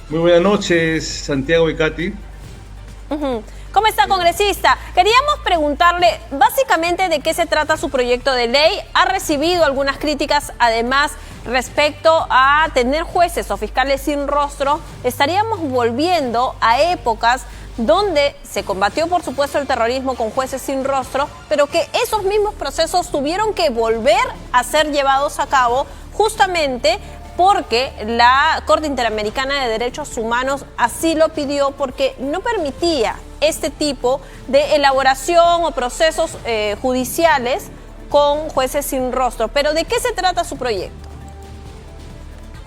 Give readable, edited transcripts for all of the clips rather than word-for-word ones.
Muy buenas noches, Santiago y Katy. ¿Cómo está, congresista? Queríamos preguntarle básicamente de qué se trata su proyecto de ley. Ha recibido algunas críticas, además, respecto a tener jueces o fiscales sin rostro. Estaríamos volviendo a épocas donde se combatió, por supuesto, el terrorismo con jueces sin rostro, pero que esos mismos procesos tuvieron que volver a ser llevados a cabo justamente porque la Corte Interamericana de Derechos Humanos así lo pidió, porque no permitía este tipo de elaboración o procesos judiciales con jueces sin rostro. Pero ¿de qué se trata su proyecto?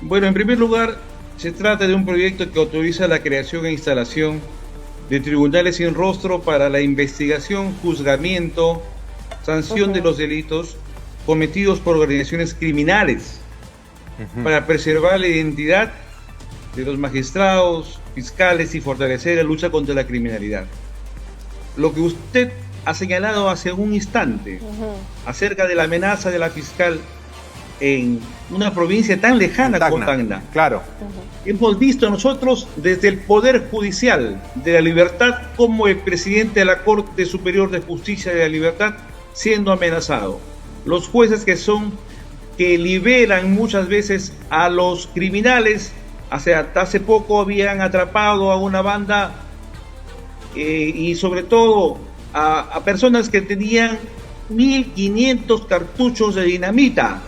Bueno, en primer lugar, se trata de un proyecto que autoriza la creación e instalación de tribunales sin rostro para la investigación, juzgamiento, sanción de los delitos cometidos por organizaciones criminales, para preservar la identidad de los magistrados, fiscales y fortalecer la lucha contra la criminalidad. Lo que usted ha señalado hace un instante acerca de la amenaza de la fiscal en una provincia tan lejana como Tacna. Claro. Hemos visto nosotros desde el Poder Judicial de la Libertad como el presidente de la Corte Superior de Justicia de la Libertad siendo amenazado. Los jueces que liberan muchas veces a los criminales. Hasta hace poco habían atrapado a una banda y sobre todo a personas que tenían 1.500 cartuchos de dinamita.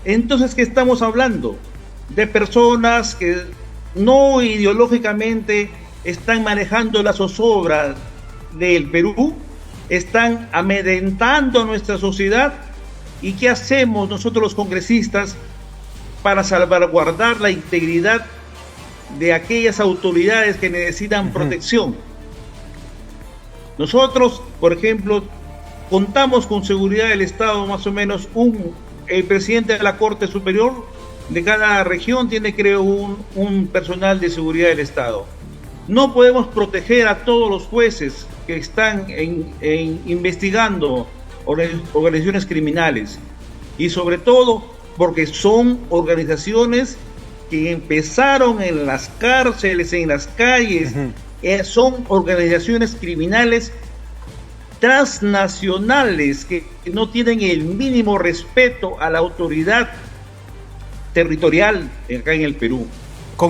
Entonces, ¿qué estamos hablando? De personas que no ideológicamente están manejando la zozobra del Perú, están amedrentando a nuestra sociedad. ¿Y qué hacemos nosotros los congresistas para salvaguardar la integridad de aquellas autoridades que necesitan protección? Nosotros, por ejemplo, contamos con seguridad del Estado, más o menos el presidente de la Corte Superior de cada región tiene, creo, un personal de seguridad del Estado. No podemos proteger a todos los jueces que están investigando organizaciones criminales, y sobre todo porque son organizaciones que empezaron en las cárceles, en las calles, son organizaciones criminales transnacionales que no tienen el mínimo respeto a la autoridad territorial acá en el Perú.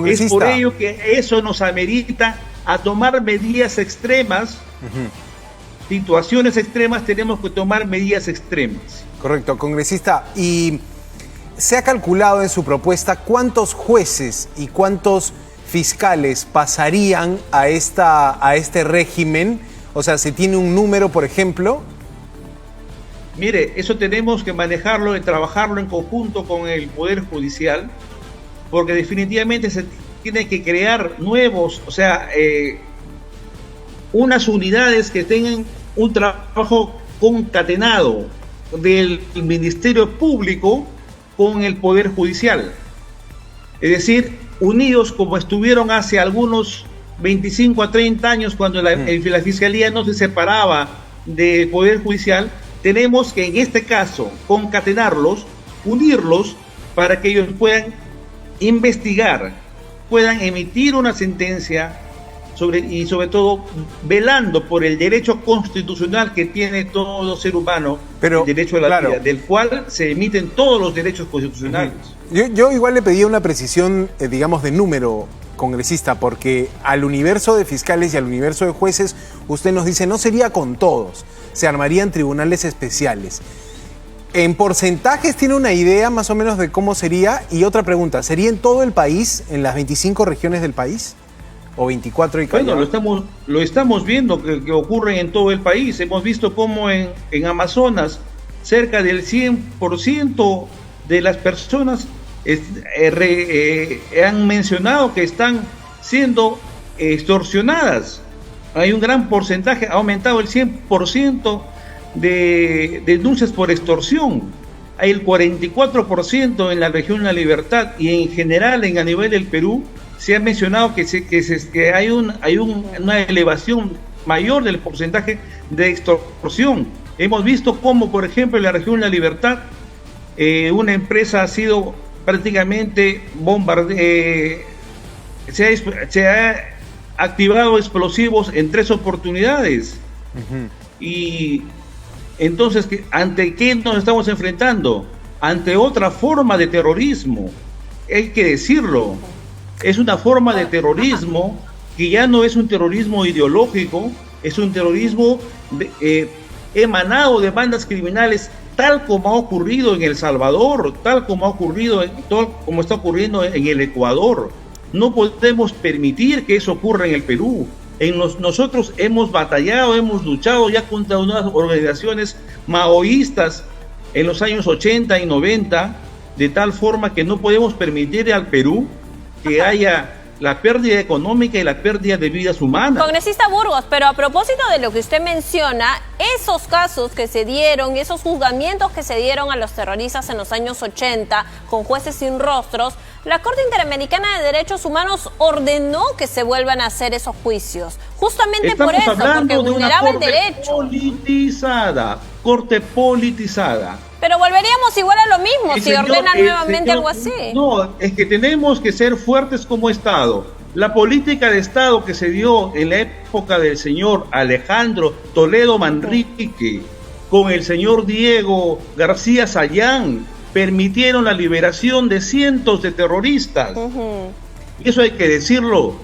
Es por ello que eso nos amerita a tomar medidas extremas. Situaciones extremas, tenemos que tomar medidas extremas. Correcto, congresista. ¿Y se ha calculado en su propuesta cuántos jueces y cuántos fiscales pasarían a este régimen? O sea, ¿se tiene un número, por ejemplo? Mire, eso tenemos que manejarlo y trabajarlo en conjunto con el Poder Judicial, porque definitivamente se tiene que crear nuevos, unas unidades que tengan un trabajo concatenado del Ministerio Público con el Poder Judicial. Es decir, unidos como estuvieron hace algunos 25 a 30 años cuando la Fiscalía no se separaba del Poder Judicial. Tenemos que en este caso concatenarlos, unirlos para que ellos puedan investigar, puedan emitir una sentencia y sobre todo velando por el derecho constitucional que tiene todo ser humano, el derecho a la vida, del cual se emiten todos los derechos constitucionales. Yo igual le pedía una precisión, digamos, de número, congresista, porque al universo de fiscales y al universo de jueces, usted nos dice, no sería con todos, se armarían tribunales especiales. ¿En porcentajes tiene una idea más o menos de cómo sería? Y otra pregunta, ¿sería en todo el país, en las 25 regiones del país? ¿O 24 y Callao? Bueno, lo estamos viendo que ocurre en todo el país. Hemos visto cómo en Amazonas cerca del 100% de las personas han mencionado que están siendo extorsionadas. Hay un gran porcentaje, ha aumentado el 100% de denuncias por extorsión. Hay el 44% en la región de La Libertad, y en general a nivel del Perú se ha mencionado que hay una elevación mayor del porcentaje de extorsión. Hemos visto cómo, por ejemplo, en la región de La Libertad, una empresa ha sido prácticamente se ha activado explosivos en 3 oportunidades. Y entonces, ¿ante qué nos estamos enfrentando? Ante otra forma de terrorismo. Hay que decirlo. Es una forma de terrorismo que ya no es un terrorismo ideológico, es un terrorismo emanado de bandas criminales, tal como ha ocurrido en El Salvador, tal como ha ocurrido, como está ocurriendo en el Ecuador. No podemos permitir que eso ocurra en el Perú. Nosotros hemos batallado, hemos luchado ya contra unas organizaciones maoístas en los años 80 y 90, de tal forma que no podemos permitir al Perú que haya la pérdida económica y la pérdida de vidas humanas. Congresista Burgos, pero a propósito de lo que usted menciona, esos casos que se dieron, esos juzgamientos que se dieron a los terroristas en los años 80 con jueces sin rostros, la Corte Interamericana de Derechos Humanos ordenó que se vuelvan a hacer esos juicios. Justamente Estamos por eso, hablando porque de una vulneraba el corte derecho. Corte politizada. Pero volveríamos igual a lo mismo si ordenan nuevamente algo así. No, es que tenemos que ser fuertes como Estado. La política de Estado que se dio en la época del señor Alejandro Toledo Manrique con el señor Diego García Sayán permitieron la liberación de cientos de terroristas. Y eso hay que decirlo.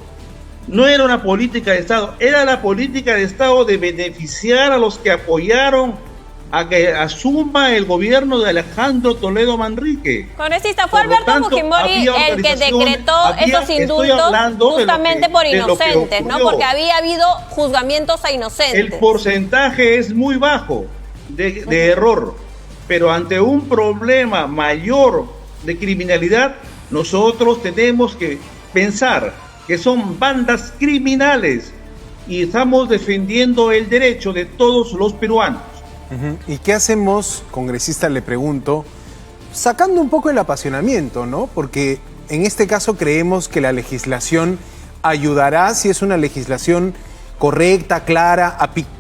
No era una política de Estado, era la política de Estado de beneficiar a los que apoyaron a que asuma el gobierno de Alejandro Toledo Manrique. Congresista, fue Alberto Fujimori el que decretó esos indultos justamente por inocentes, ¿no? Porque había habido juzgamientos a inocentes. El porcentaje es muy bajo de error, pero ante un problema mayor de criminalidad, nosotros tenemos que pensar que son bandas criminales y estamos defendiendo el derecho de todos los peruanos. ¿Y qué hacemos, congresista, le pregunto, sacando un poco el apasionamiento, ¿no? Porque en este caso creemos que la legislación ayudará si es una legislación correcta, clara,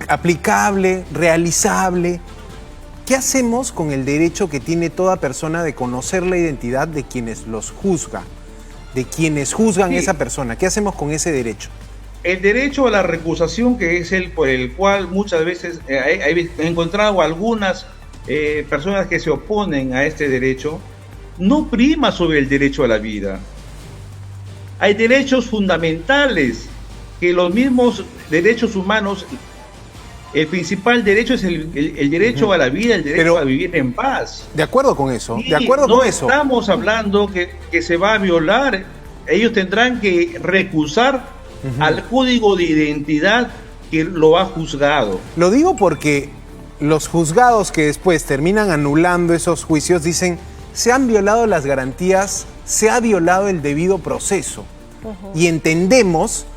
aplicable, realizable. ¿Qué hacemos con el derecho que tiene toda persona de conocer la identidad de quienes los juzgan, de quienes juzgan a esa persona? ¿Qué hacemos con ese derecho? El derecho a la recusación, que es el por el cual muchas veces he encontrado algunas personas que se oponen a este derecho, no prima sobre el derecho a la vida. Hay derechos fundamentales que los mismos derechos humanos, el principal derecho es el derecho a la vida, el derecho a vivir en paz. De acuerdo con eso, de acuerdo con eso. No estamos hablando que se va a violar, ellos tendrán que recusar al código de identidad que lo ha juzgado. Lo digo porque los juzgados que después terminan anulando esos juicios dicen: se han violado las garantías, se ha violado el debido proceso. Y entendemos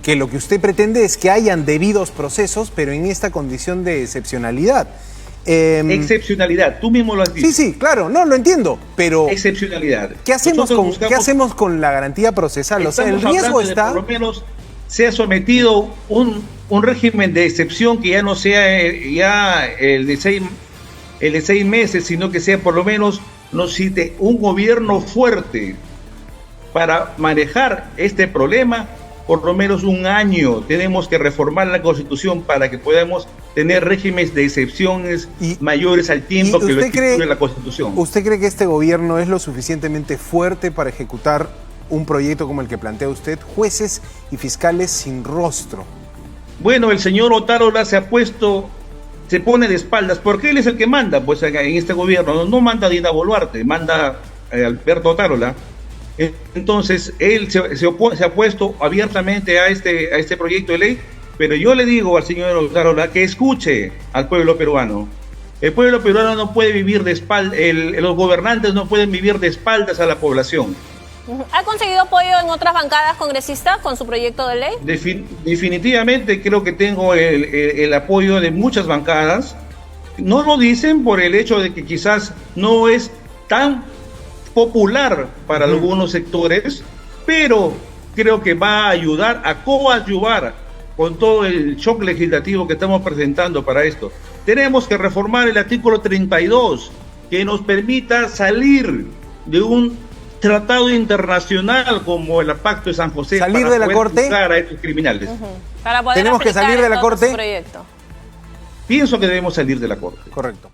que lo que usted pretende es que hayan debidos procesos, pero en esta condición de excepcionalidad. Excepcionalidad, tú mismo lo has dicho. Sí, claro, no, lo entiendo, pero... Excepcionalidad. ¿Qué hacemos con la garantía procesal? O sea, el riesgo está... Por lo menos se ha sometido un régimen de excepción que ya no sea ya el de 6 meses, sino que sea por lo menos, nos cite un gobierno fuerte para manejar este problema. Por lo menos un año tenemos que reformar la Constitución para que podamos tener regímenes de excepciones mayores al tiempo que lo estipula la Constitución. ¿Usted cree que este gobierno es lo suficientemente fuerte para ejecutar un proyecto como el que plantea usted? Jueces y fiscales sin rostro. Bueno, el señor Otárola se pone de espaldas, porque él es el que manda, pues en este gobierno. No manda Dina Boluarte, manda Alberto Otárola. Entonces, él se ha puesto abiertamente a este proyecto de ley, pero yo le digo al señor Otárola que escuche al pueblo peruano. El pueblo peruano no puede vivir de espaldas, los gobernantes no pueden vivir de espaldas a la población. ¿Ha conseguido apoyo en otras bancadas, congresistas, con su proyecto de ley? Definitivamente creo que tengo el apoyo de muchas bancadas. No lo dicen por el hecho de que quizás no es tan popular para algunos sectores, pero creo que va a ayudar a coadyuvar con todo el shock legislativo que estamos presentando para esto. Tenemos que reformar el artículo 32, que nos permita salir de un tratado internacional como el Pacto de San José. ¿Salir para de la poder Corte? juzgar a estos criminales. Para poder ¿Tenemos que aplicar salir de la entonces Corte? su proyecto. Pienso que debemos salir de la Corte. Correcto.